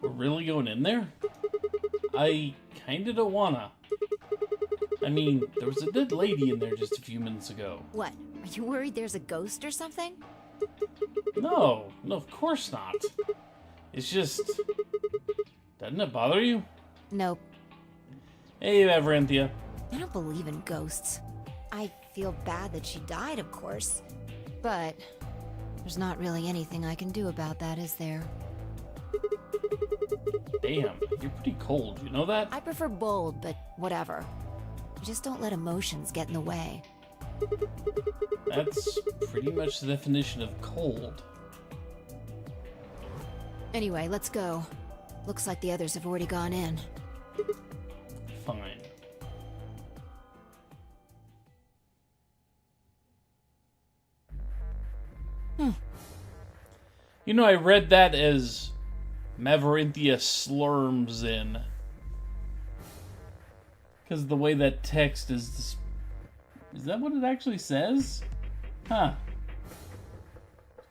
We're really going in there? I kinda don't wanna. I mean, there was a dead lady in there just a few minutes ago. What? Are you worried there's a ghost or something? No, of course not. It's just... Doesn't it bother you? Nope. Hey, Avranthia. I don't believe in ghosts. I feel bad that she died, of course. But there's not really anything I can do about that, is there? Damn, you're pretty cold, you know that? I prefer bold, but whatever. Just don't let emotions get in the way. That's pretty much the definition of cold. Anyway, let's go. Looks like the others have already gone in. Fine. You know, I read that as Maverinthia slurms in. Because the way that text is... Is that what it actually says? Huh.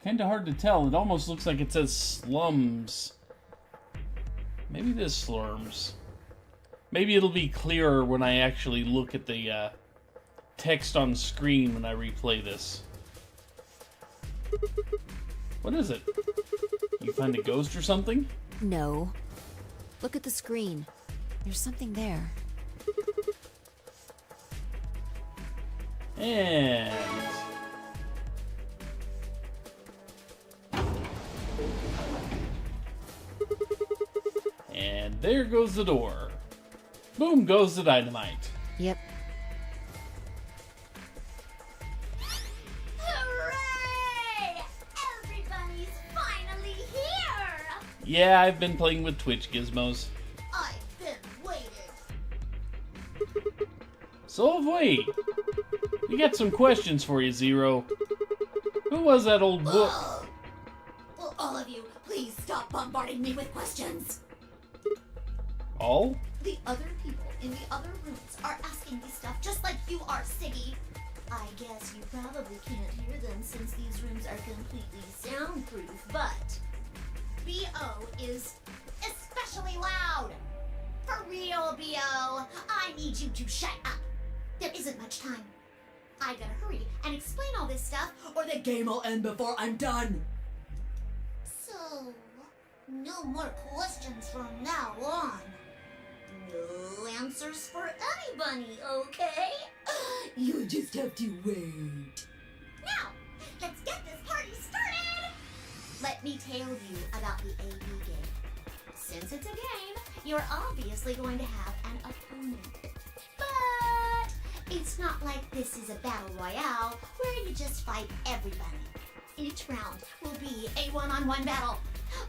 Kinda hard to tell. It almost looks like it says slums. Maybe it is slurms. Maybe it'll be clearer when I actually look at the text on screen when I replay this. What is it? You find a ghost or something? No. Look at the screen. There's something there. And... And there goes the door. Boom goes the dynamite. Yep. Hooray! Everybody's finally here! Yeah, I've been playing with Twitch gizmos. I've been waiting. So have we. We got some questions for you, Zero. Who was that old book? Will all of you please stop bombarding me with questions? All? The other people in the other rooms are asking me stuff just like you are, Siggy. I guess you probably can't hear them since these rooms are completely soundproof, but B.O. is especially loud. For real, B.O., I need you to shut up. There isn't much time. I gotta hurry and explain all this stuff, or the game will end before I'm done. So, no more questions from now on. No answers for anybody, okay? You just have to wait. Now, let's get this party started! Let me tell you about the AB game. Since it's a game, you're obviously going to have an opponent. But it's not like this is a battle royale where you just fight everybody. Each round will be a one-on-one battle.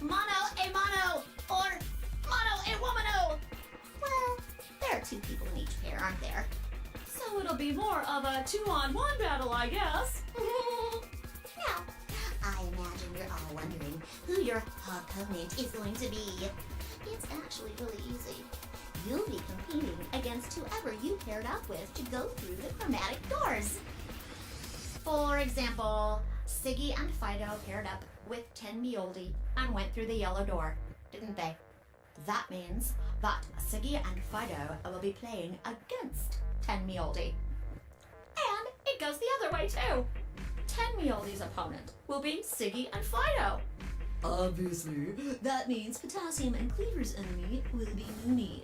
Mono a mono, or mono a womano. Well, there are two people in each pair, aren't there? So it'll be more of a 2-on-1 battle, I guess. Now, I imagine you're all wondering who your opponent is going to be. It's actually really easy. You'll be competing against whoever you paired up with to go through the chromatic doors. For example, Siggy and Fido paired up with Tenmioldi and went through the yellow door, didn't they? That means that Siggy and Fido will be playing against Tenmioldi. And it goes the other way too. Tenmioldi's opponent will be Siggy and Fido. Obviously, that means Potassium and Cleaver's enemy will be Mooney.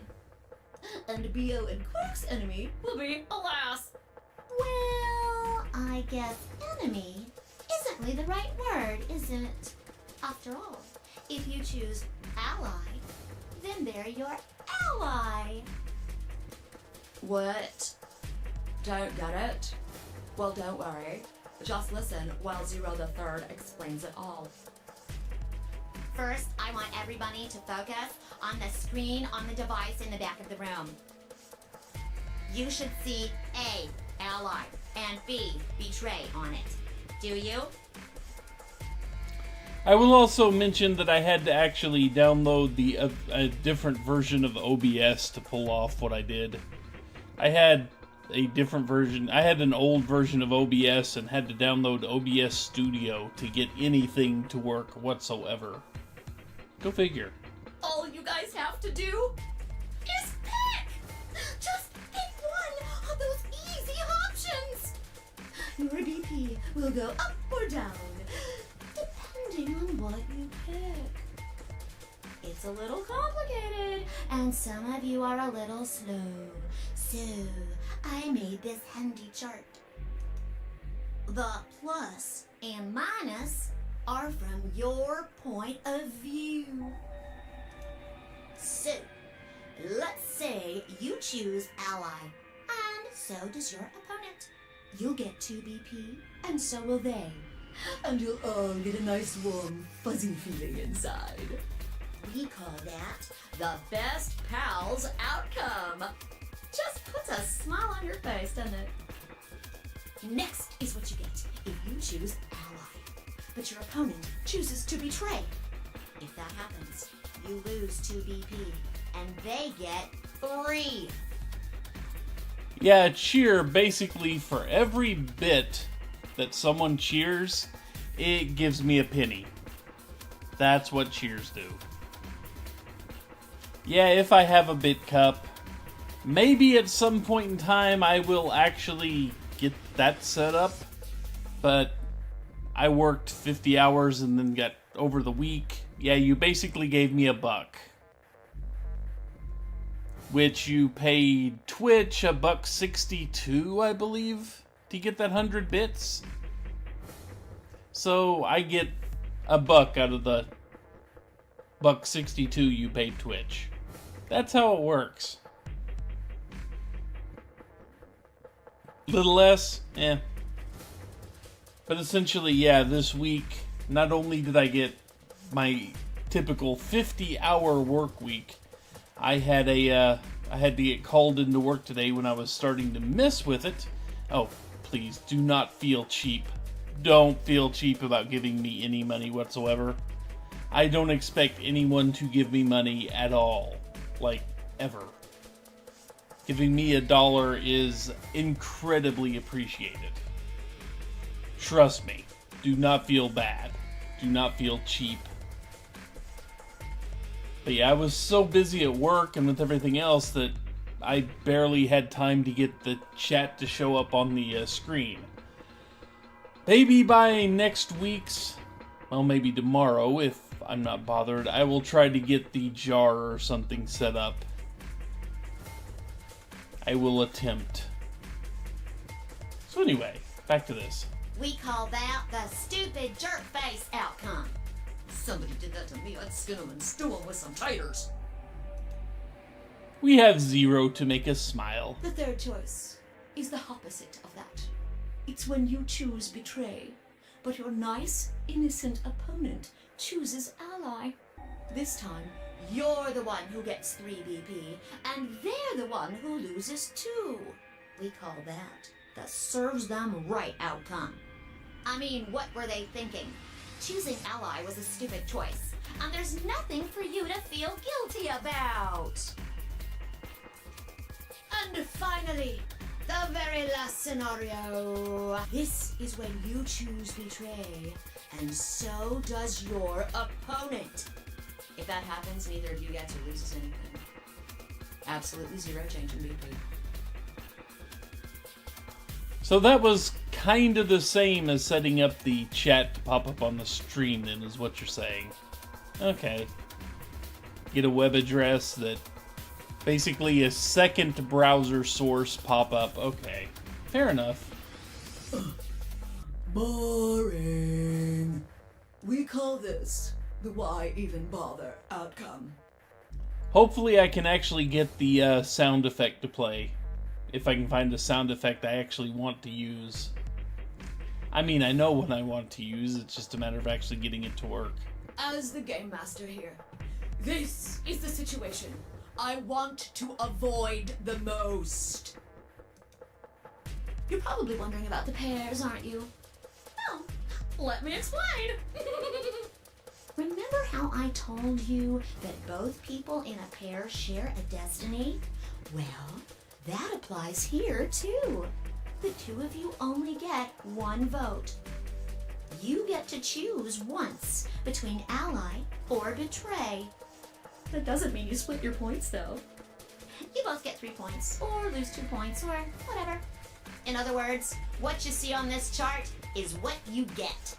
And B.O. and Quark's enemy will be Alas. Well, I guess enemy isn't really the right word, is it? After all, if you choose ally, then they're your ally. What? Don't get it? Well, don't worry. Just listen while Zero the Third explains it all. First, I want everybody to focus on the screen on the device in the back of the room. You should see A, ally, and B, betray on it. Do you? I will also mention that I had to actually download a different version of OBS to pull off what I did. I had a different version. I had an old version of OBS and had to download OBS Studio to get anything to work whatsoever. Go figure. All you guys have to do is pick! Just pick one of those easy options. Your BP will go up or down, depending on what you pick. It's a little complicated, and some of you are a little slow. So, I made this handy chart. The plus and minus are from your point of view. So, let's say you choose ally, and so does your opponent. You'll get 2 BP, and so will they. And you'll all get a nice warm, fuzzy feeling inside. We call that the best pals outcome. Just puts a smile on your face, doesn't it? Next is what you get if you choose ally, but your opponent chooses to betray. If that happens, you lose 2 BP, and they get 3. Yeah, cheer, basically, for every bit that someone cheers, it gives me a penny. That's what cheers do. Yeah, if I have a bit cup, maybe at some point in time I will actually get that set up, but I worked 50 hours and then got over the week. Yeah, you basically gave me $1, which you paid Twitch $1.62, I believe, to get that 100 bits. So I get $1 out of the $1.62 you paid Twitch. That's how it works. Little less, eh. But essentially, yeah, this week, not only did I get my typical 50-hour work week, I had to get called into work today when I was starting to mess with it. Oh, please, do not feel cheap. Don't feel cheap about giving me any money whatsoever. I don't expect anyone to give me money at all. Like, ever. Giving me $1 is incredibly appreciated. Trust me. Do not feel bad. Do not feel cheap. But yeah, I was so busy at work and with everything else that I barely had time to get the chat to show up on the screen. Maybe by next week's, well, maybe tomorrow, if I'm not bothered, I will try to get the jar or something set up. I will attempt. So anyway, back to this. We call that the stupid jerk face outcome. Somebody did that to me, I'd skin them and stew them with some taters. We have 0 to make us smile. The third choice is the opposite of that. It's when you choose betray, but your nice, innocent opponent chooses ally. This time, you're the one who gets 3 BP, and they're the one who loses 2. We call that the serves them right outcome. I mean, what were they thinking? Choosing ally was a stupid choice, and there's nothing for you to feel guilty about. And finally, the very last scenario. This is when you choose betray, and so does your opponent. If that happens, neither of you gets or loses anything. Absolutely 0 change in BP. So that was kind of the same as setting up the chat to pop up on the stream, then, is what you're saying. Okay. Get a web address that basically a second browser source pop up. Okay. Fair enough. Boring. We call this the why even bother outcome. Hopefully I can actually get the sound effect to play. If I can find a sound effect I actually want to use. I mean, I know what I want to use, it's just a matter of actually getting it to work. As the game master here, this is the situation I want to avoid the most. You're probably wondering about the pairs, aren't you? Oh, let me explain. Remember how I told you that both people in a pair share a destiny? Well, that applies here, too. The 2 of you only get 1 vote. You get to choose once between ally or betray. That doesn't mean you split your points, though. You both get 3 points, or lose 2 points, or whatever. In other words, what you see on this chart is what you get.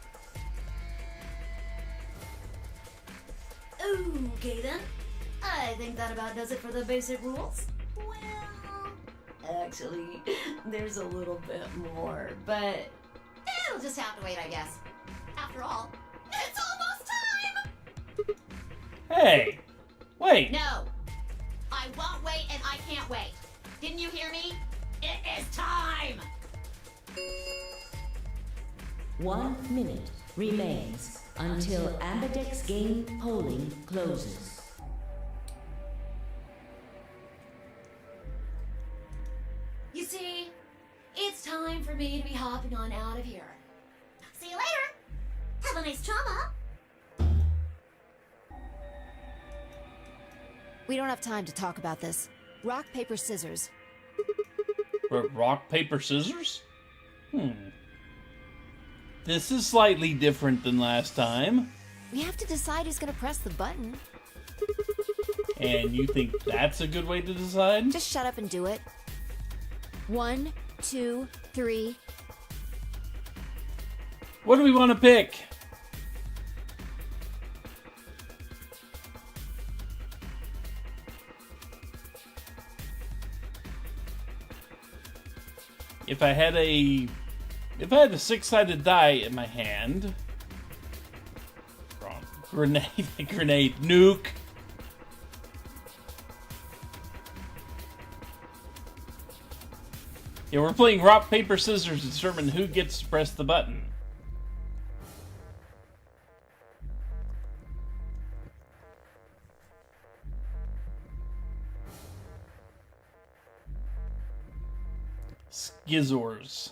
Okay then. I think that about does it for the basic rules. Well, actually, there's a little bit more, but it'll just have to wait, I guess. After all, it's almost time! Hey! Wait! No! I won't wait and I can't wait. Didn't you hear me? It is time! 1 minute remains until Ambidex game polling closes. You see, it's time for me to be hopping on out of here. See you later! Have a nice trauma! We don't have time to talk about this. Rock, paper, scissors. Rock, paper, scissors? This is slightly different than last time. We have to decide who's gonna press the button. And you think that's a good way to decide? Just shut up and do it. 1, 2, 3. What do we want to pick? If I had a 6-sided die in my hand, wrong. Grenade, nuke. Yeah, we're playing rock, paper, scissors to determine who gets to press the button. Skizors.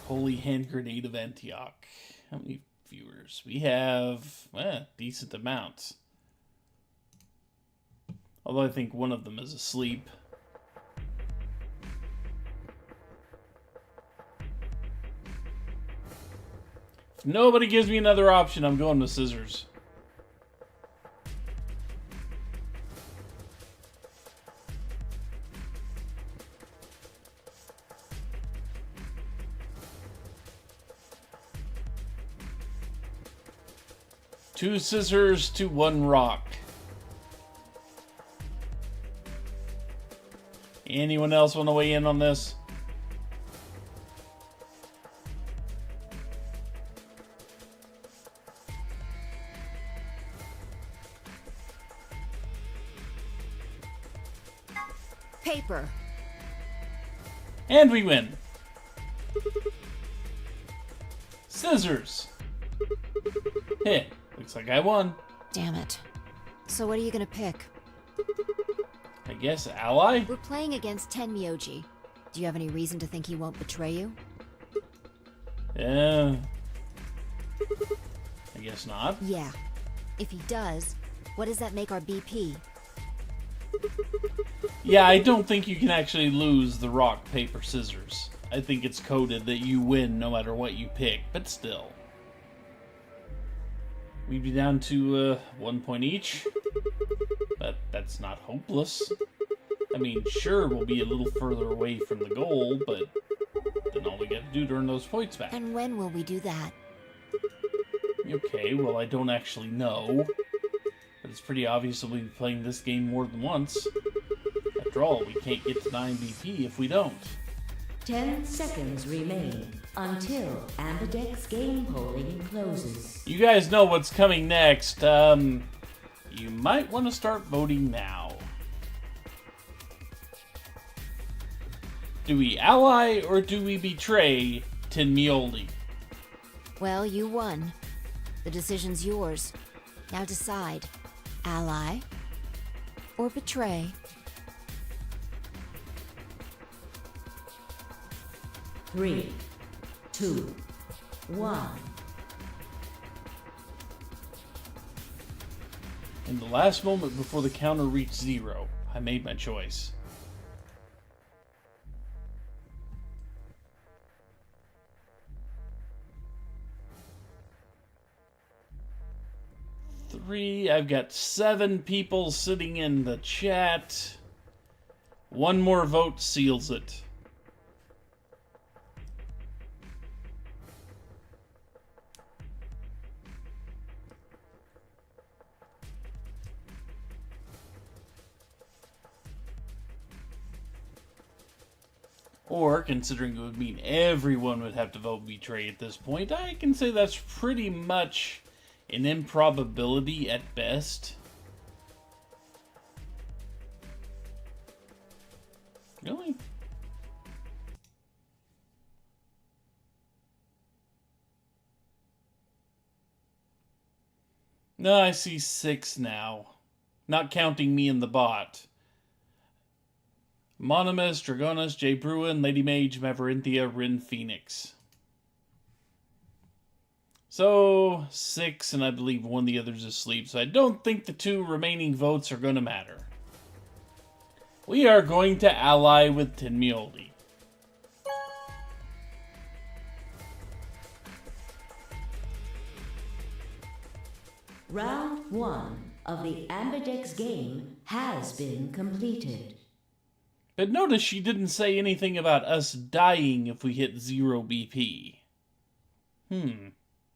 Holy Hand Grenade of Antioch. How many viewers? We have decent amounts. Although I think one of them is asleep. If nobody gives me another option, I'm going with scissors. Two scissors to one rock. Anyone else want to weigh in on this? Paper. And we win. Scissors. Heh, looks like I won. Damn it. So what are you gonna pick? I guess ally? We're playing against Tenmyoji. Do you have any reason to think he won't betray you? Yeah. I guess not. Yeah. If he does, what does that make our BP? Yeah, I don't think you can actually lose the rock, paper, scissors. I think it's coded that you win no matter what you pick, but still. We'd be down to 1 point each. But that's not hopeless. I mean, sure, we'll be a little further away from the goal, but then all we gotta do to earn those points back. And when will we do that? Okay, well, I don't actually know. But it's pretty obvious that we'll be playing this game more than once. After all, we can't get to 9 BP if we don't. 10 seconds remain until Ambidex game polling closes. You guys know what's coming next. You might want to start voting now. Do we ally or do we betray Tenmyoji? Well, you won. The decision's yours. Now decide. Ally or betray? 3, 2, 1. In the last moment before the counter reached 0, I made my choice. 3. I've got 7 people sitting in the chat. One more vote seals it. Or, considering it would mean everyone would have to vote betray at this point, I can say that's pretty much an improbability at best. Really? No, I see 6 now. Not counting me and the bot. Mononymous, Dragonus, Jay Bruin, Lady Mage, Maverinthia, Rin Phoenix. So, 6, and I believe one of the others is asleep, so I don't think the 2 remaining votes are going to matter. We are going to ally with Tinmioli. Round 1 of the Ambidex game has been completed. But notice she didn't say anything about us dying if we hit 0 BP.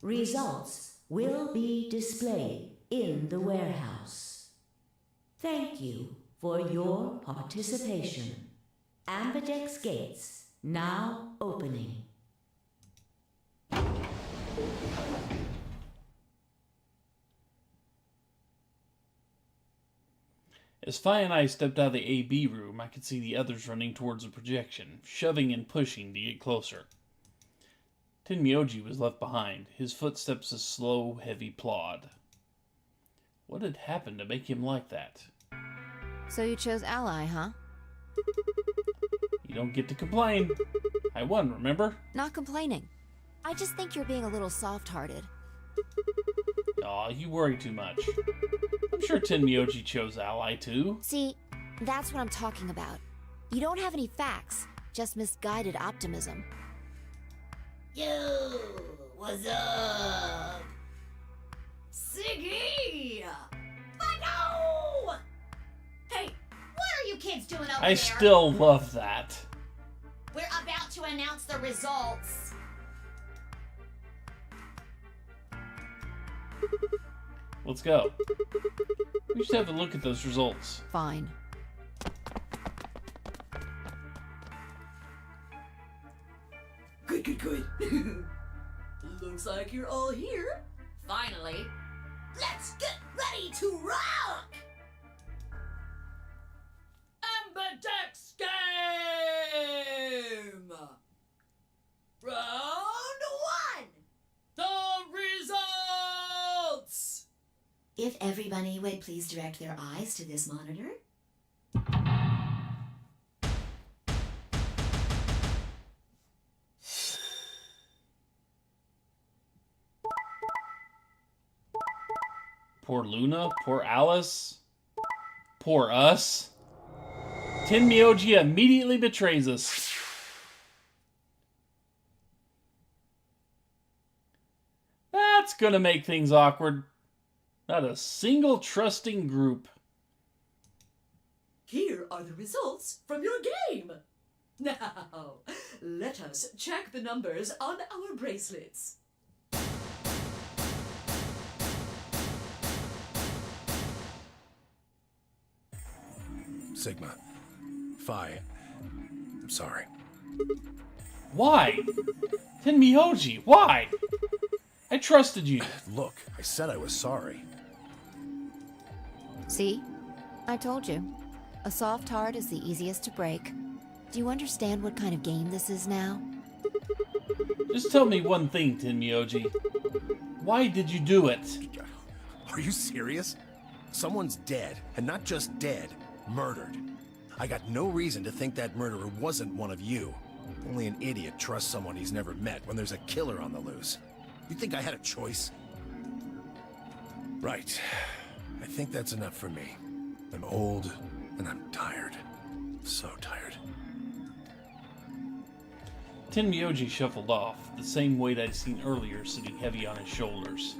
Results will be displayed in the warehouse. Thank you for your participation. Ambidex gates now opening. As Fi and I stepped out of the AB room, I could see the others running towards the projection, shoving and pushing to get closer. Tinmyoji was left behind, his footsteps a slow, heavy plod. What had happened to make him like that? So you chose Ally, huh? You don't get to complain. I won, remember? Not complaining. I just think you're being a little soft-hearted. Aw, you worry too much. I'm sure Tinmyoji chose Ally too. See, that's what I'm talking about. You don't have any facts, just misguided optimism. Yo, what's up? Siggy! But no! Hey, what are you kids doing over I there? still love that. We're about to announce the results. Let's go. We should have a look at those results. Fine. Good. Looks like you're all here. Finally. Let's get ready to rock! Ambidex game! Round 1! The results! If everybody would please direct their eyes to this monitor. Poor Luna, poor Alice, poor us. Tinmyoji immediately betrays us. That's gonna make things awkward. Not a single trusting group. Here are the results from your game. Now, let us check the numbers on our bracelets. Sigma. Phi. I'm sorry. Why? Tinmyoji, why? I trusted you. Look, I said I was sorry. See? I told you. A soft heart is the easiest to break. Do you understand what kind of game this is now? Just tell me one thing, Tinmyoji. Why did you do it? Are you serious? Someone's dead, and not just dead, murdered. I got no reason to think that murderer wasn't one of you. Only an idiot trusts someone he's never met when there's a killer on the loose. You think I had a choice? Right. I think that's enough for me. I'm old, and I'm tired. So tired. Tinmyoji shuffled off, the same weight I'd seen earlier sitting heavy on his shoulders.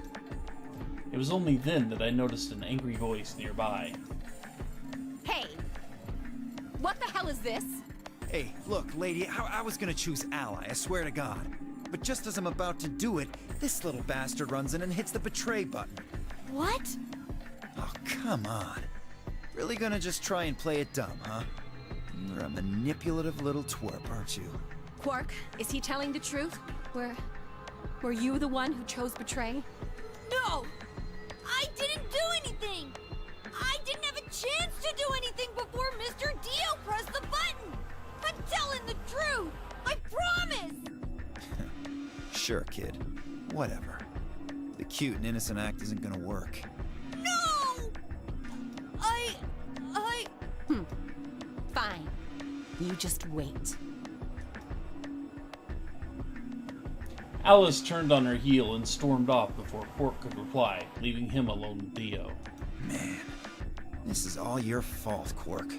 It was only then that I noticed an angry voice nearby. Hey! What the hell is this? Hey, look, lady, I was gonna choose Ally, I swear to God. But just as I'm about to do it, this little bastard runs in and hits the betray button. What? Oh, come on. Really gonna just try and play it dumb, huh? You're a manipulative little twerp, aren't you? Quark, is he telling the truth? Were you the one who chose betray? No! I didn't do anything! I didn't have a chance to do anything before Mr. Dio pressed the button! I'm telling the truth! I promise! Sure, kid. Whatever. The cute and innocent act isn't gonna work. No! Fine. You just wait. Alice turned on her heel and stormed off before Quark could reply, leaving him alone with Dio. Man, this is all your fault, Quark.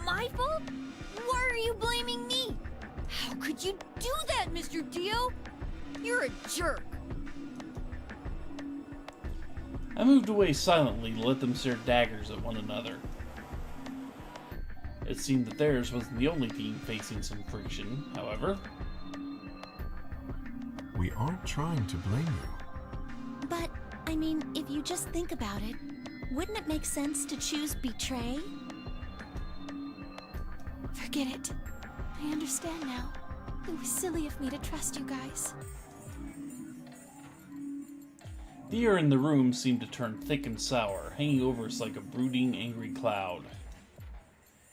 My fault? Why are you blaming me? How could you do that, Mr. Dio? You're a jerk. I moved away silently to let them stare daggers at one another. It seemed that theirs wasn't the only team facing some friction, however. We aren't trying to blame you. But, I mean, if you just think about it, wouldn't it make sense to choose betray? Forget it. I understand now. It was silly of me to trust you guys. The air in the room seemed to turn thick and sour, hanging over us like a brooding, angry cloud.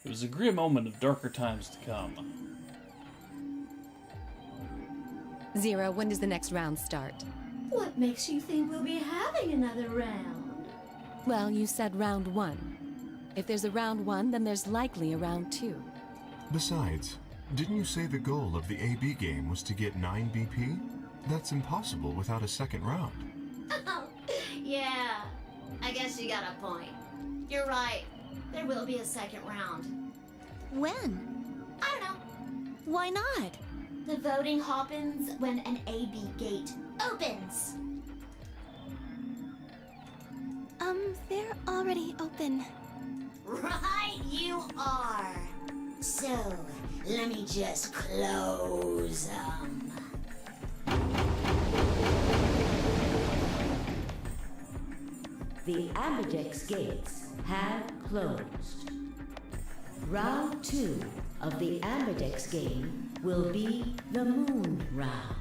It was a grim omen of darker times to come. Zero, when does the next round start? What makes you think we'll be having another round? Well, you said round 1. If there's a round 1, then there's likely a round 2. Besides, didn't you say the goal of the AB game was to get 9 BP? That's impossible without a second round. Oh, yeah. I guess you got a point. You're right. There will be a second round. When? I don't know. Why not? The voting happens when an AB gate opens. They're already open. Right you are. So, let me just close them. The Ambidex gates have closed. Round 2 of the Ambidex game will be the Moon round.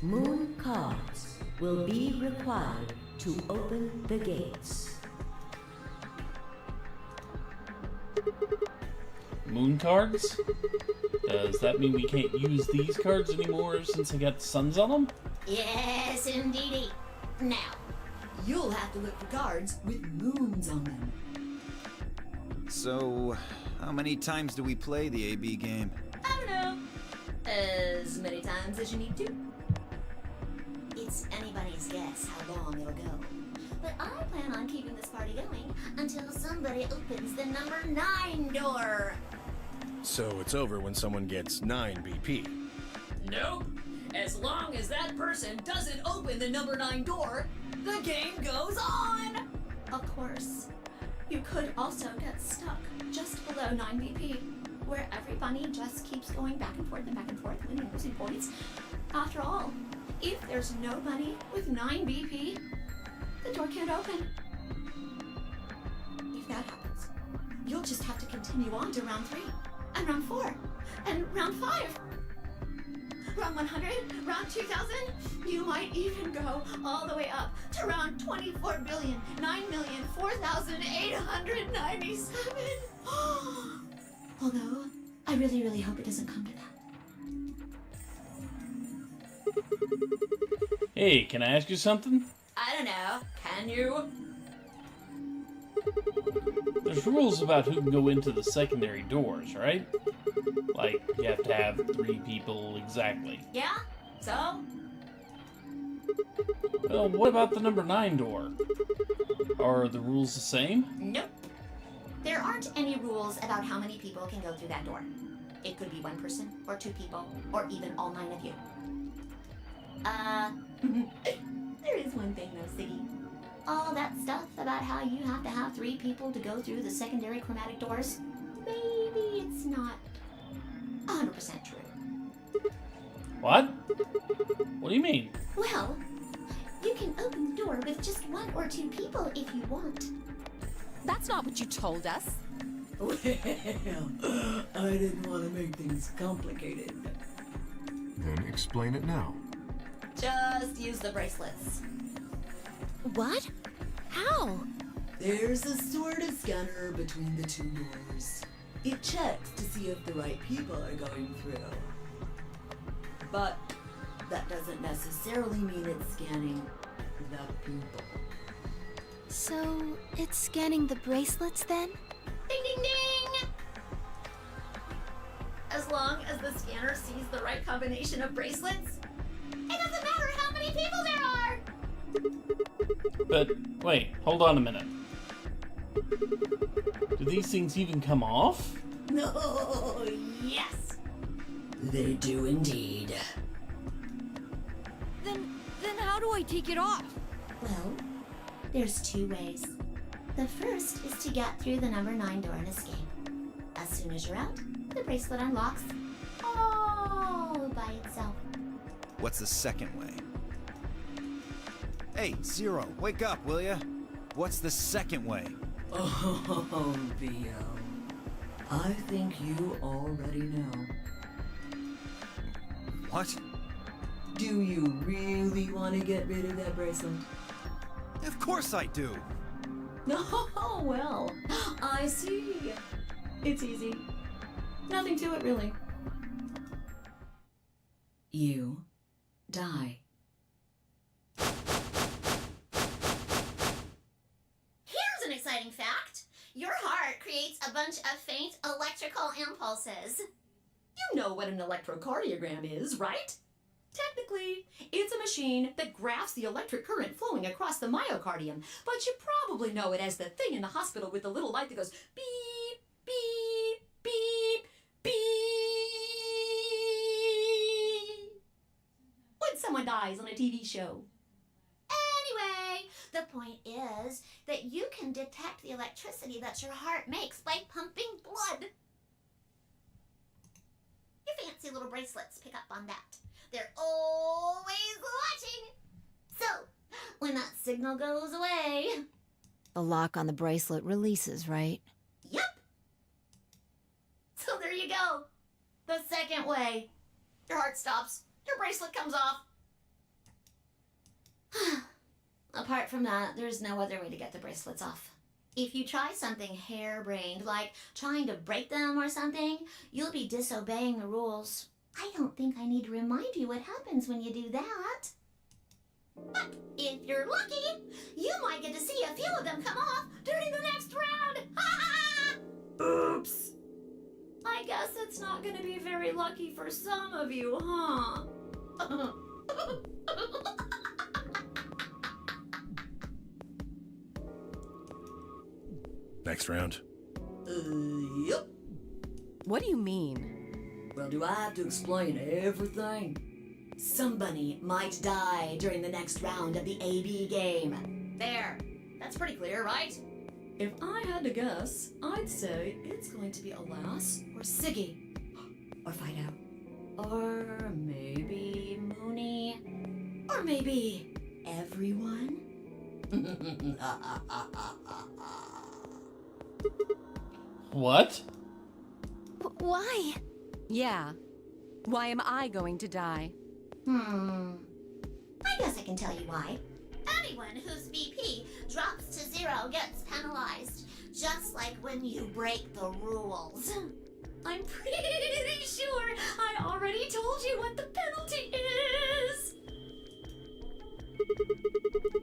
Moon cards will be required to open the gates. Moon cards? Does that mean we can't use these cards anymore since I got suns on them? Yes, indeedy. Now, You'll have to look for cards with moons on them. So, how many times do we play the AB game? I don't know. As many times as you need to. it's anybody's guess how long it'll go. But I plan on keeping this party going until somebody opens the number 9 door. So it's over when someone gets 9 BP. Nope. As long as that person doesn't open the number 9 door, the game goes on! Of course, you could also get stuck just below 9 BP, where every bunny just keeps going back and forth, winning and losing points. After all, if there's no bunny with 9 BP, the door can't open. If that happens, you'll just have to continue on to round 3, and round 4, and round 5. Round 100, round 2000, you might even go all the way up to round 24,009,004,897. Although, I really, really hope it doesn't come to that. Hey, can I ask you something? I don't know. Can you? There's rules about who can go into the secondary doors, right? Like, you have to have 3 people exactly. Yeah? So? Well, what about the number 9 door? Are the rules the same? Nope. There aren't any rules about how many people can go through that door. It could be 1 person, or 2 people, or even all 9 of you. There is one thing though, Siggy. All that stuff about how you have to have 3 people to go through the secondary chromatic doors, maybe it's not 100% true. What? What do you mean? Well, you can open the door with just 1 or 2 people if you want. That's not what you told us. Well, I didn't want to make things complicated. Then explain it now. Just use the bracelets. What? How? There's a sort of scanner between the 2 doors. It checks to see if the right people are going through. But that doesn't necessarily mean it's scanning the people. So, it's scanning the bracelets then? Ding ding ding! As long as the scanner sees the right combination of bracelets, it doesn't matter how many people there are! But, wait, hold on a minute. Do these things even come off? No, Yes! they do indeed. Then how do I take it off? Well, there's 2 ways. The first is to get through the number 9 door and escape. As soon as you're out, the bracelet unlocks all by itself. What's the second way? Hey, Zero, wake up, will ya? What's the second way? Oh, Theo. I think you already know. What? Do you really want to get rid of that bracelet? Of course I do! Oh, well, I see. It's easy. Nothing to it, really. You die. Here's an exciting fact. Your heart creates a bunch of faint electrical impulses. You know what an electrocardiogram is, right? Technically, it's a machine that graphs the electric current flowing across the myocardium, but you probably know it as the thing in the hospital with the little light that goes beep, beep, beep, beep. When someone dies on a TV show. Anyway, the point is that you can detect the electricity that your heart makes by pumping blood. Your fancy little bracelets pick up on that. They're always watching. So, when that signal goes away... The lock on the bracelet releases, right? Yep. So there you go. The second way. Your heart stops. Your bracelet comes off. Apart from that, there's no other way to get the bracelets off. If you try something harebrained, like trying to break them or something, you'll be disobeying the rules. I don't think I need to remind you what happens when you do that. But if you're lucky, you might get to see a few of them come off during the next round. Oops. I guess it's not going to be very lucky for some of you, huh? Next round. Yep. What do you mean? Well, do I have to explain everything? Somebody might die during the next round of the AB game. There. That's pretty clear, right? If I had to guess, I'd say it's going to be Alas or Siggy. Or Fido. Or maybe Mooney. Or maybe everyone. What? Why? Yeah. Why am I going to die? I guess I can tell you why. Anyone whose BP drops to 0 gets penalized, just like when you break the rules. I'm pretty sure I already told you what the penalty is.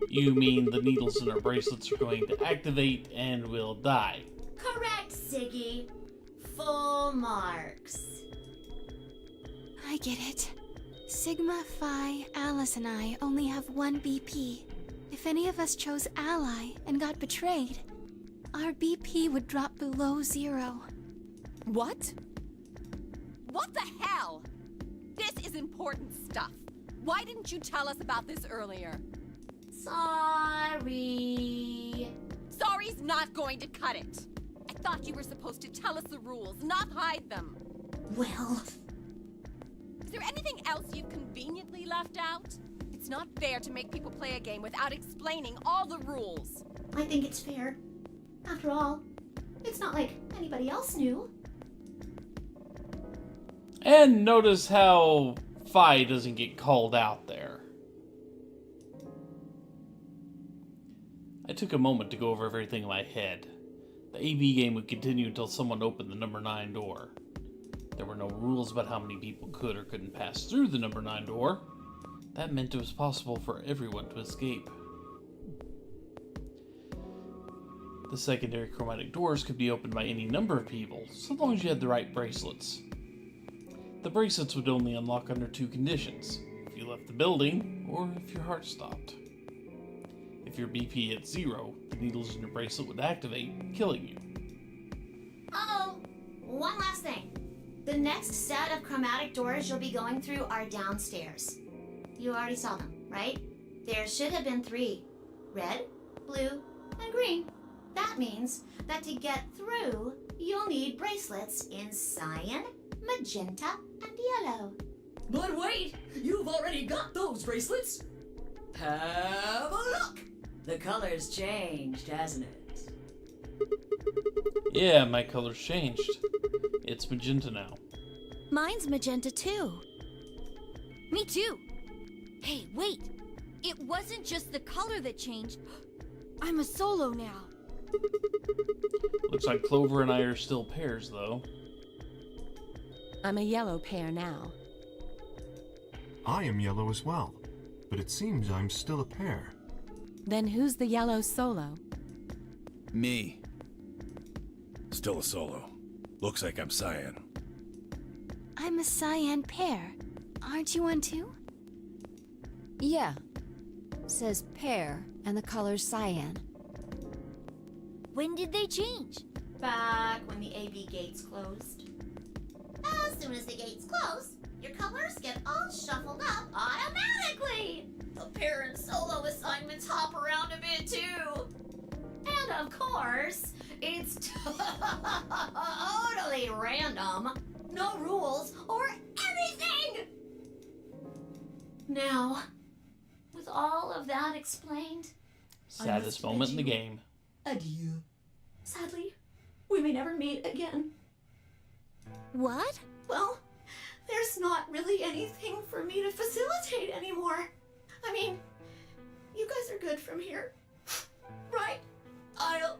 You mean the needles in our bracelets are going to activate and will die? Correct, Siggy. Full marks. I get it. Sigma, Phi, Alice, and I only have 1 BP. If any of us chose Ally and got betrayed, our BP would drop below 0. What? What the hell? This is important stuff. Why didn't you tell us about this earlier? Sorry. Sorry's not going to cut it. I thought you were supposed to tell us the rules, not hide them. Well, Is there anything else you've conveniently left out? It's not fair to make people play a game without explaining all the rules. I think it's fair. After all, it's not like anybody else knew. And notice how Fi doesn't get called out there. I took a moment to go over everything in my head. The AB game would continue until someone opened the number 9 door. There were no rules about how many people could or couldn't pass through the number 9 door. That meant it was possible for everyone to escape. The secondary chromatic doors could be opened by any number of people, so long as you had the right bracelets. The bracelets would only unlock under 2 conditions: if you left the building, or if your heart stopped. If your BP hit 0, the needles in your bracelet would activate, killing you. Oh, one last thing. The next set of chromatic doors you'll be going through are downstairs. You already saw them, right? There should have been 3. Red, blue, and green. That means that to get through, you'll need bracelets in cyan, magenta, and yellow. But wait, you've already got those bracelets. Have a look. The color's changed, hasn't it? Yeah, my color's changed. It's magenta now. Mine's magenta too. Me too. Hey, wait. It wasn't just the color that changed. I'm a solo now. Looks like Clover and I are still pairs, though. I'm a yellow pair now. I am yellow as well, but it seems I'm still a pair. Then who's the yellow solo? Me. Still a solo. Looks like I'm cyan. I'm a cyan pair. Aren't you one too? Yeah. Says pear, and the color's cyan. When did they change? Back when the AB gates closed. As soon as the gates close, your colors get all shuffled up automatically. The pair and solo assignments hop around a bit too. And of course, it's totally random. No rules or anything. Now, with all of that explained, Saddest moment in the game. Adieu. sadly, we may never meet again. What? Well, there's not really anything for me to facilitate anymore. I mean, you guys are good from here, right? I'll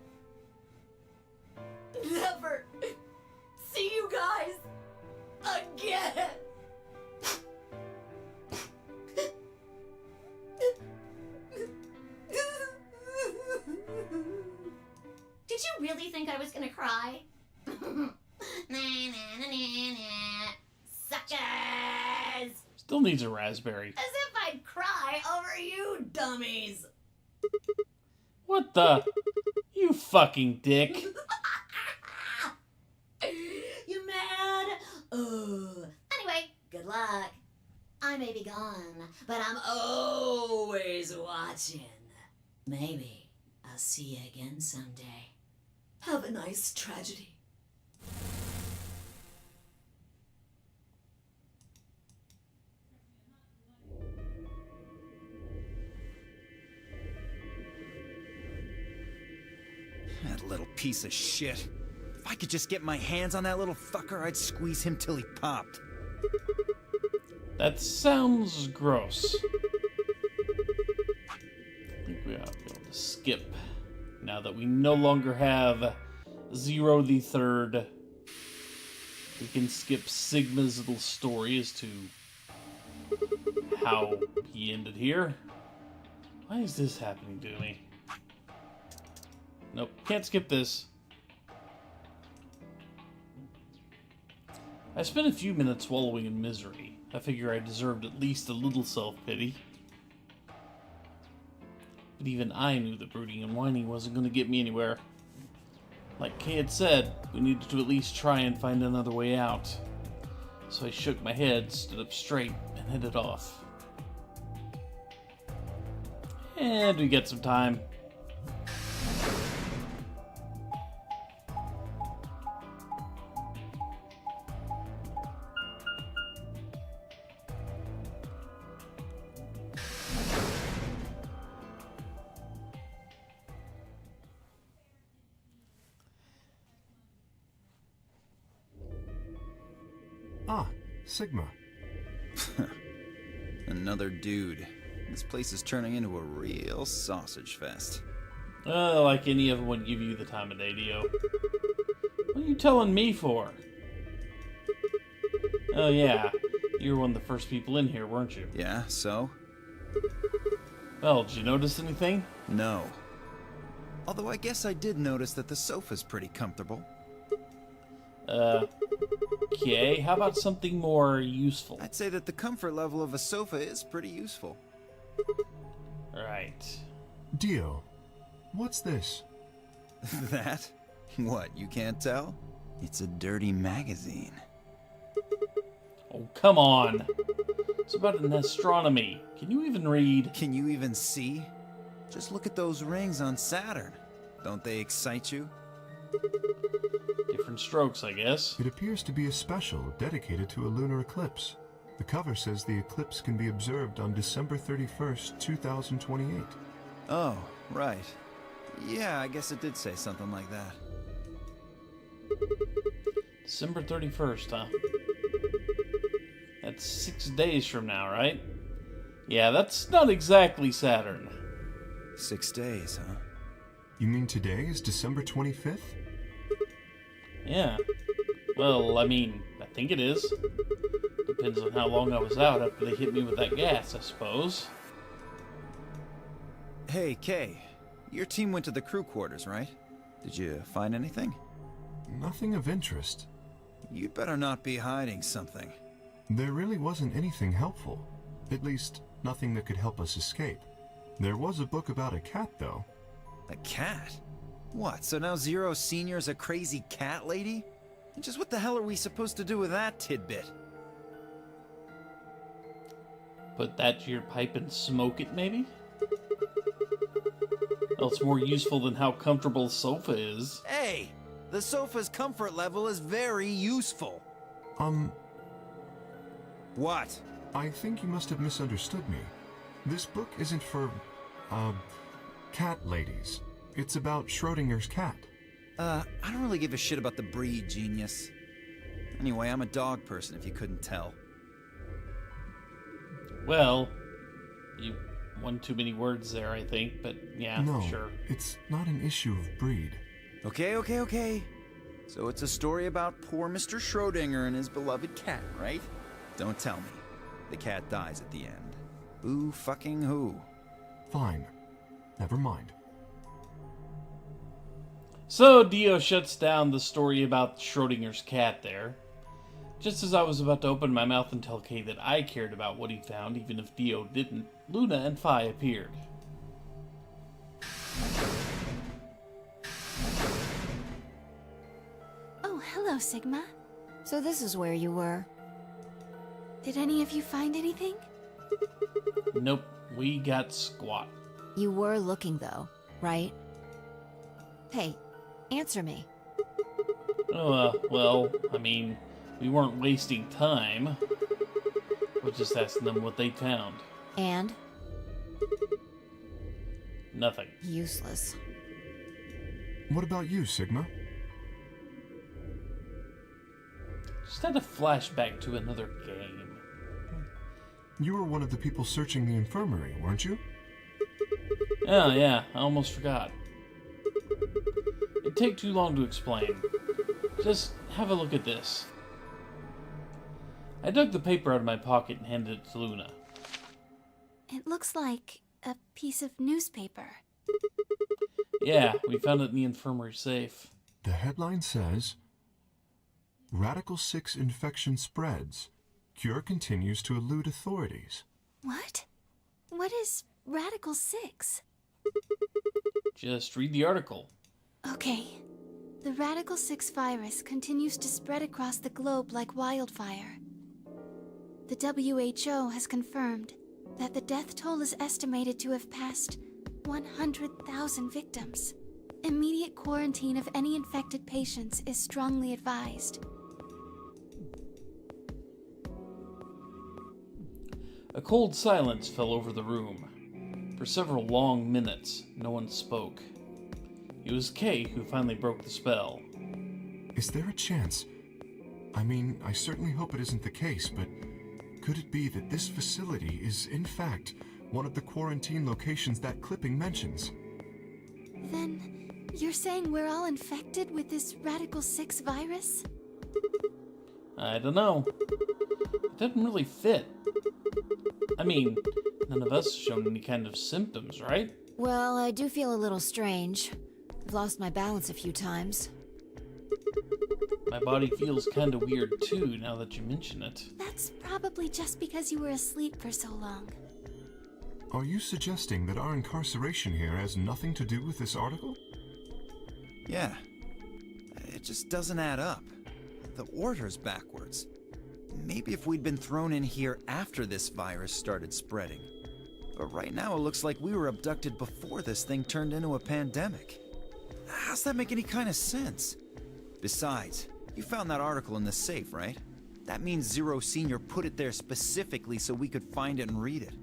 never see you guys again. Did you really think I was gonna cry? Suckers! Still needs a raspberry. As if I'd cry over you dummies. What the? You fucking dick. You mad? Anyway, good luck. I may be gone, but I'm always watching. Maybe I'll see you again someday. Have a nice tragedy. That little piece of shit. If I could just get my hands on that little fucker, I'd squeeze him till he popped. That sounds gross. I think we ought to be able to skip. Now that we no longer have Zero the Third, we can skip Sigma's little story as to how he ended here. Why is this happening to me? Nope, can't skip this. I spent a few minutes wallowing in misery. I figure I deserved at least a little self-pity. But even I knew that brooding and whining wasn't going to get me anywhere. Like Kay had said, we needed to at least try and find another way out. So I shook my head, stood up straight, and headed off. And we get some time. Ah, Sigma. Another dude. This place is turning into a real sausage fest. Like any of them would give you the time of day, Dio. What are you telling me for? Oh yeah, you were one of the first people in here, weren't you? Yeah, so? Well, did you notice anything? No. Although I guess I did notice that the sofa's pretty comfortable. Okay, how about something more useful? I'd say that the comfort level of a sofa is pretty useful. Right. Dio, what's this? That? What, you can't tell? It's a dirty magazine. Oh, come on. It's about an astronomy. Can you even read? Can you even see? Just look at those rings on Saturn. Don't they excite you? Different strokes, I guess. It appears to be a special dedicated to a lunar eclipse. The cover says the eclipse can be observed on December 31st, 2028. Oh, right. Yeah, I guess it did say something like that. December 31st, huh? That's 6 days from now, right? Yeah, that's not exactly Saturn. 6 days, huh? You mean today is December 25th? Yeah. Well, I mean, I think it is. Depends on how long I was out after they hit me with that gas, I suppose. Hey, Kay. Your team went to the crew quarters, right? Did you find anything? Nothing of interest. You'd better not be hiding something. There really wasn't anything helpful. At least, nothing that could help us escape. There was a book about a cat, though. A cat? What, so now Zero Senior's a crazy cat lady? And just what the hell are we supposed to do with that tidbit? Put that to your pipe and smoke it, maybe? Well, it's more useful than how comfortable the sofa is. Hey! The sofa's comfort level is very useful. What? I think you must have misunderstood me. This book isn't for, cat ladies. It's about Schrodinger's cat. I don't really give a shit about the breed, genius. Anyway, I'm a dog person, if you couldn't tell. Well, you won too many words there, I think, but yeah, No, sure. it's not an issue of breed. Okay. So it's a story about poor Mr. Schrodinger and his beloved cat, right? Don't tell me. The cat dies at the end. Boo fucking who? Fine. Never mind. So Dio shuts down the story about Schrodinger's cat there. Just as I was about to open my mouth and tell Kay that I cared about what he found, even if Dio didn't, Luna and Phi appeared. Oh, hello, Sigma. So this is where you were. Did any of you find anything? Nope, we got squat. You were looking, though, right? Hey, answer me. Oh, well, I mean, we weren't wasting time. We're just asking them what they found. And? Nothing. Useless. What about you, Sigma? Just had a flashback to another game. You were one of the people searching the infirmary, weren't you? Oh, yeah, I almost forgot. It'd take too long to explain. Just have a look at this. I dug the paper out of my pocket and handed it to Luna. It looks like a piece of newspaper. Yeah, we found it in the infirmary safe. The headline says, Radical 6 infection spreads. Cure continues to elude authorities. What? What is Radical 6? Just read the article. Okay. The Radical 6 virus continues to spread across the globe like wildfire. The WHO has confirmed that the death toll is estimated to have passed 100,000 victims. Immediate quarantine of any infected patients is strongly advised. A cold silence fell over the room. For several long minutes, no one spoke. It was Kay who finally broke the spell. Is there a chance? I mean, I certainly hope it isn't the case, but could it be that this facility is, in fact, one of the quarantine locations that clipping mentions? Then, you're saying we're all infected with this Radical 6 virus? I don't know. It doesn't really fit. I mean, none of us have shown any kind of symptoms, right? Well, I do feel a little strange. I've lost my balance a few times. My body feels kind of weird too, now that you mention it. That's probably just because you were asleep for so long. Are you suggesting that our incarceration here has nothing to do with this article? Yeah. It just doesn't add up. The order's backwards. Maybe if we'd been thrown in here after this virus started spreading. But right now it looks like we were abducted before this thing turned into a pandemic. How's that make any kind of sense? Besides, you found that article in the safe, right? That means Zero Senior put it there specifically so we could find it and read it.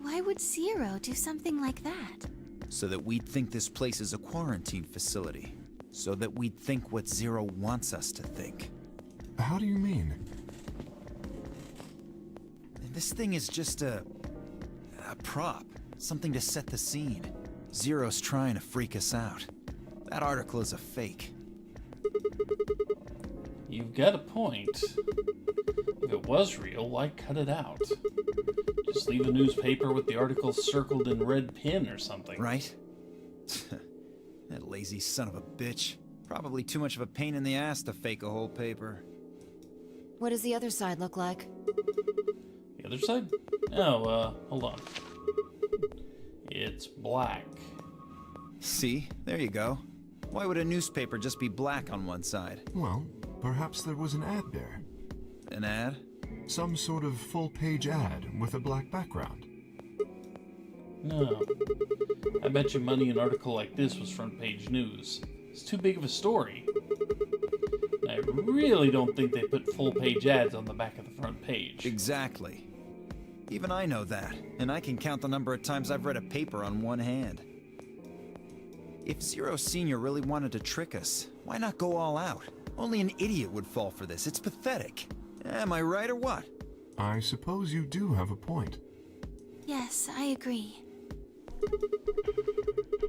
Why would Zero do something like that? So that we'd think this place is a quarantine facility. So that we'd think what Zero wants us to think. How do you mean? This thing is just a prop. Something to set the scene. Zero's trying to freak us out. That article is a fake. You've got a point. If it was real, why cut it out? Just leave a newspaper with the article circled in red pen or something. Right? That lazy son of a bitch. Probably too much of a pain in the ass to fake a whole paper. What does the other side look like? The other side? Oh, hold on. It's black. See? There you go. Why would a newspaper just be black on one side? Well, perhaps there was an ad there. An ad? Some sort of full-page ad with a black background. No. I bet you money an article like this was front page news. It's too big of a story. I really don't think they put full-page ads on the back of the front page. Exactly. Even I know that, and I can count the number of times I've read a paper on one hand. If Zero Senior really wanted to trick us, why not go all out? Only an idiot would fall for this. It's pathetic. Am I right or what? I suppose you do have a point. Yes, I agree.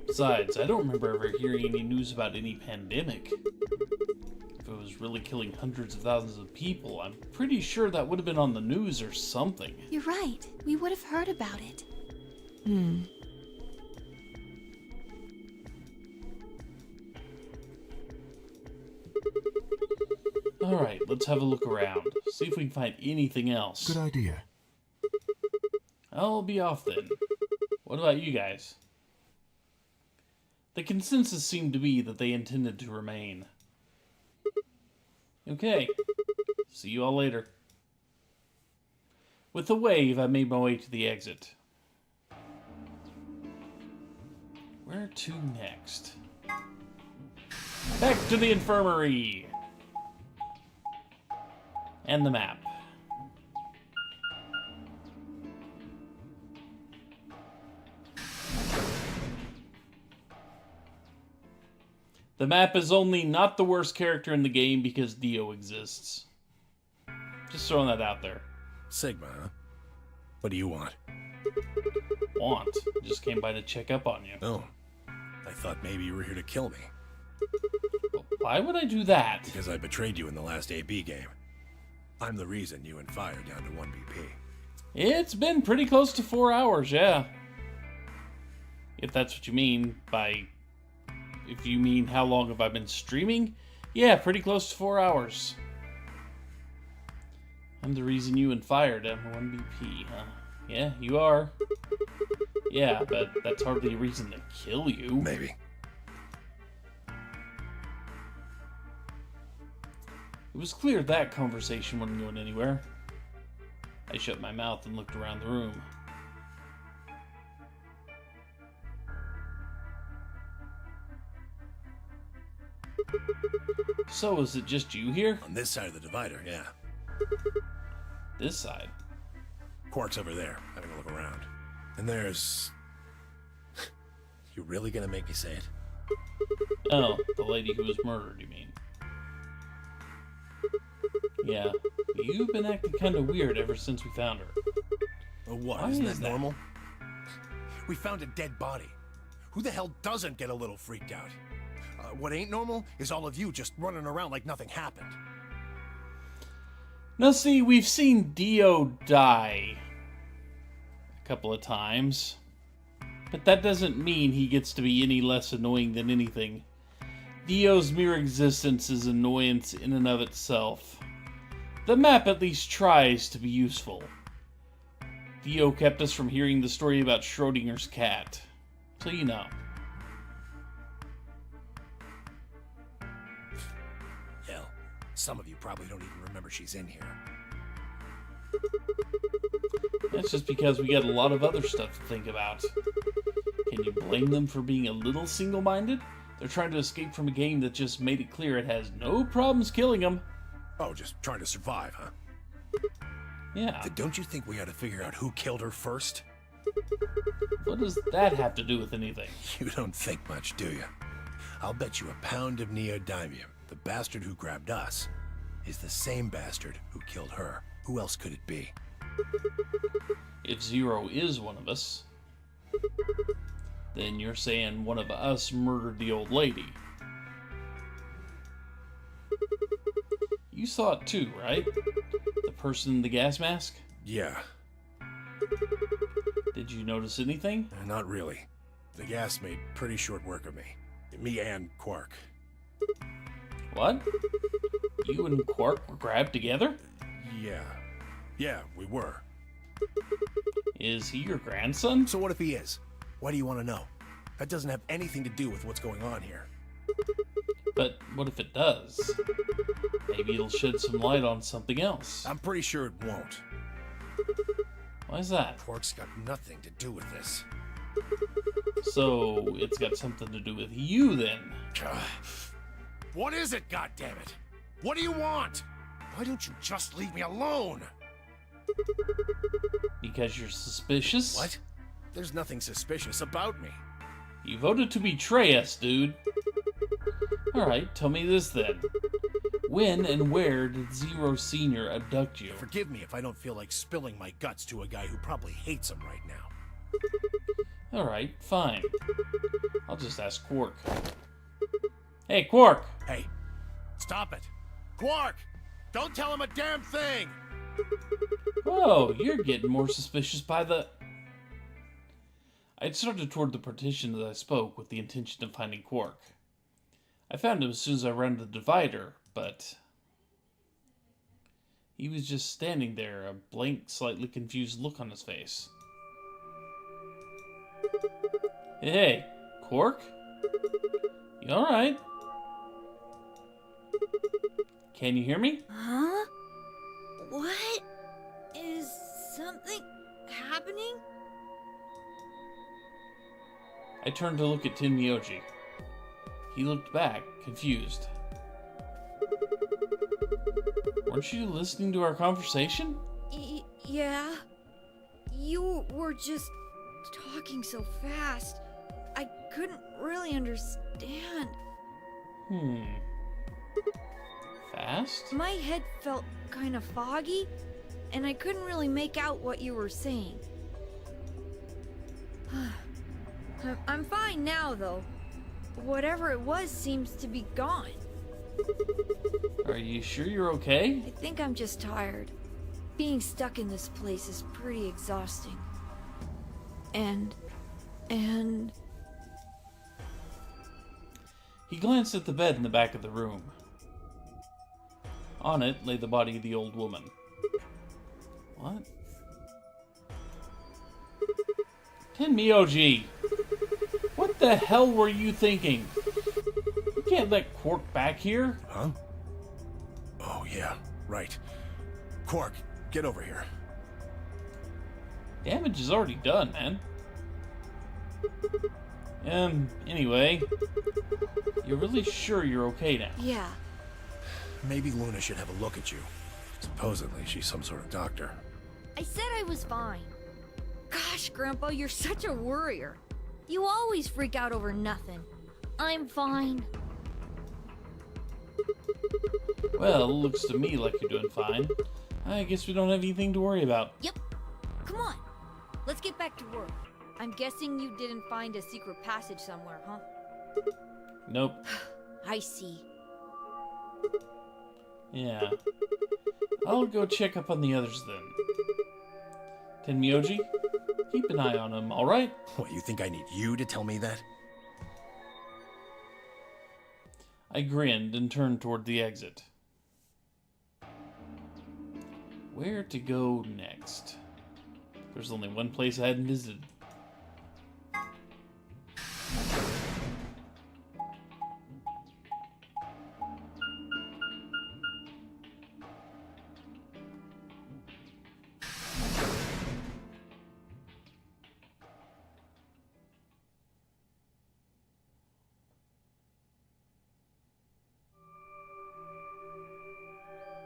Besides, I don't remember ever hearing any news about any pandemic. If it was really killing hundreds of thousands of people, I'm pretty sure that would have been on the news or something. You're right. We would have heard about it. Alright, let's have a look around. See if we can find anything else. Good idea. I'll be off then. What about you guys? The consensus seemed to be that they intended to remain. Okay. See you all later. With a wave, I made my way to the exit. Where to next? Back to the infirmary! And the map. The map is only not the worst character in the game because Dio exists. Just throwing that out there. Sigma, huh? What do you want? Want. Just came by to check up on you. Oh. I thought maybe you were here to kill me. Why would I do that? Because I betrayed you in the last AB game. I'm the reason you and Fire down to 1 BP. It's been pretty close to 4 hours, yeah. If that's what you mean by... If you mean how long have I been streaming? Yeah, pretty close to 4 hours. I'm the reason you and Fire down to 1 BP, huh? Yeah, you are. Yeah, but that's hardly a reason to kill you. Maybe. It was clear that conversation wasn't going anywhere. I shut my mouth and looked around the room. So, is it just you here? On this side of the divider, yeah. This side? Quark's over there, having a look around. And there's... You really gonna make me say it? Oh, the lady who was murdered, you mean? Yeah, you've been acting kind of weird ever since we found her. Oh, what? Why Isn't is that that? normal? We found a dead body. Who the hell doesn't get a little freaked out? What ain't normal is all of you just running around like nothing happened. Now see, we've seen Dio die a couple of times, but that doesn't mean he gets to be any less annoying than anything. Dio's mere existence is annoyance in and of itself. The map at least tries to be useful. Dio kept us from hearing the story about Schrodinger's cat, so you know. Hell, some of you probably don't even remember she's in here. That's just because we got a lot of other stuff to think about. Can you blame them for being a little single-minded? They're trying to escape from a game that just made it clear it has no problems killing them. Oh, just trying to survive, huh? Yeah. Then don't you think we ought to figure out who killed her first? What does that have to do with anything? You don't think much, do you? I'll bet you a pound of neodymium the bastard who grabbed us is the same bastard who killed her. Who else could it be? If Zero is one of us, then you're saying one of us murdered the old lady. You saw it too, right? The person in the gas mask? Yeah. Did you notice anything? Not really. The gas made pretty short work of me. Me and Quark. What? You and Quark were grabbed together? Yeah. Yeah, we were. Is he your grandson? So what if he is? Why do you want to know? That doesn't have anything to do with what's going on here. But what if it does? Maybe it'll shed some light on something else. I'm pretty sure it won't. Why is that? Quark's got nothing to do with this. So it's got something to do with you then? What is it, goddammit? What do you want? Why don't you just leave me alone? Because you're suspicious? What? There's nothing suspicious about me. You voted to betray us, dude. Alright, tell me this then. When and where did Zero Sr. abduct you? Forgive me if I don't feel like spilling my guts to a guy who probably hates him right now. Alright, fine. I'll just ask Quark. Hey, Quark! Hey, stop it. Quark! Don't tell him a damn thing! Oh, you're getting more suspicious by the... I'd started toward the partition as I spoke with the intention of finding Quark. I found him as soon as I ran the divider, but... he was just standing there, a blank, slightly confused look on his face. Hey, Quark? You alright? Can you hear me? Huh? What? Is something happening? I turned to look at Tenmyoji. He looked back, confused. Weren't you listening to our conversation? Yeah. You were just talking so fast. I couldn't really understand. Fast? My head felt kind of foggy, and I couldn't really make out what you were saying. I'm fine now, though. Whatever it was seems to be gone. Are you sure you're okay? I think I'm just tired. Being stuck in this place is pretty exhausting. And... He glanced at the bed in the back of the room. On it lay the body of the old woman. What? Tenmyoji! What the hell were you thinking? You can't let Quark back here. Huh? Oh, yeah, right. Quark, get over here. Damage is already done, man. Anyway, you're really sure you're okay now? Yeah. Maybe Luna should have a look at you. Supposedly, she's some sort of doctor. I said I was fine. Gosh, Grandpa, you're such a worrier. You always freak out over nothing. I'm fine. Well, looks to me like you're doing fine. I guess we don't have anything to worry about. Yep. Come on. Let's get back to work. I'm guessing you didn't find a secret passage somewhere, huh? Nope. I see. Yeah. I'll go check up on the others then. Tenmyoji, keep an eye on him, alright? What, you think I need you to tell me that? I grinned and turned toward the exit. Where to go next? There's only one place I hadn't visited.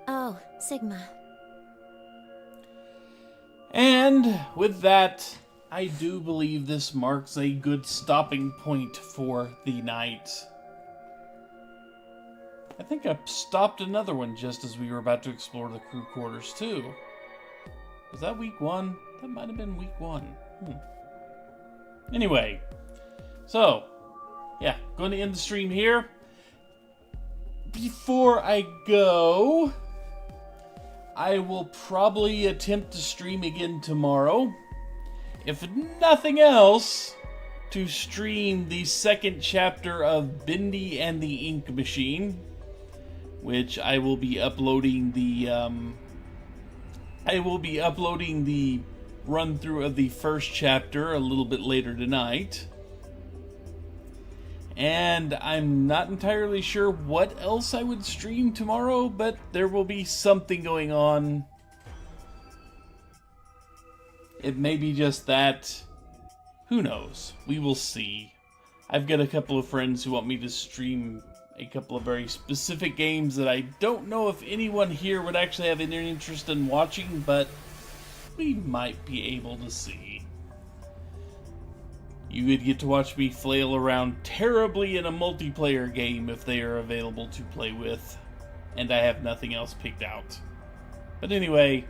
Oh, Sigma. And with that, I do believe this marks a good stopping point for the night. I think I stopped another one just as we were about to explore the crew quarters too. Was that week 1? That might have been week 1. Anyway, so, yeah, going to end the stream here. Before I go, I will probably attempt to stream again tomorrow. If nothing else, to stream the second chapter of Bindi and the Ink Machine, which I will be uploading the run through of the first chapter a little bit later tonight. And I'm not entirely sure what else I would stream tomorrow, but there will be something going on. It may be just that. Who knows? We will see. I've got a couple of friends who want me to stream a couple of very specific games that I don't know if anyone here would actually have any interest in watching, but we might be able to see. You would get to watch me flail around terribly in a multiplayer game if they are available to play with, and I have nothing else picked out. But anyway,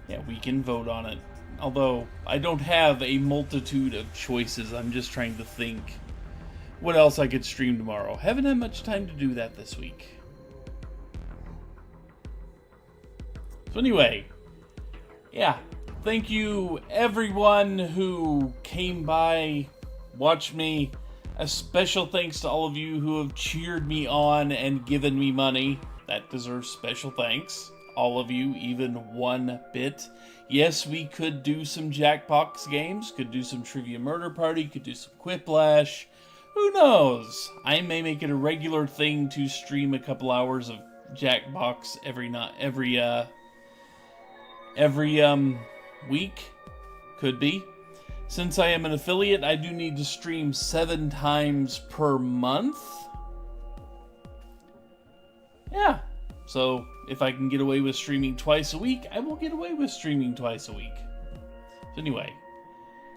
yeah, we can vote on it. Although, I don't have a multitude of choices, I'm just trying to think what else I could stream tomorrow. Haven't had much time to do that this week. So anyway, yeah. Thank you, everyone who came by, watched me. A special thanks to all of you who have cheered me on and given me money. That deserves special thanks. All of you, even one bit. Yes, we could do some Jackbox games, could do some Trivia Murder Party, could do some Quiplash. Who knows? I may make it a regular thing to stream a couple hours of Jackbox every week. Could be. Since I am an affiliate, I do need to stream 7 times per month. Yeah. So, if I can get away with streaming twice a week, I will get away with streaming twice a week. So anyway,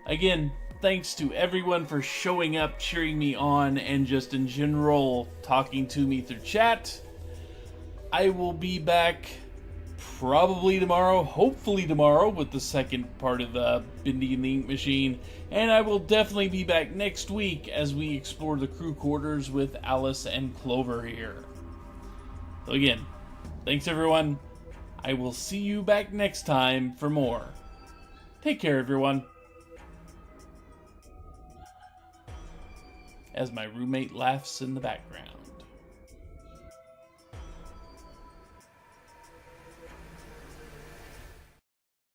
again, thanks to everyone for showing up, cheering me on, and just in general talking to me through chat. I will be back probably tomorrow, hopefully tomorrow, with the second part of Bindi and the Ink Machine. And I will definitely be back next week as we explore the crew quarters with Alice and Clover here. So again, thanks everyone. I will see you back next time for more. Take care, everyone. As my roommate laughs in the background.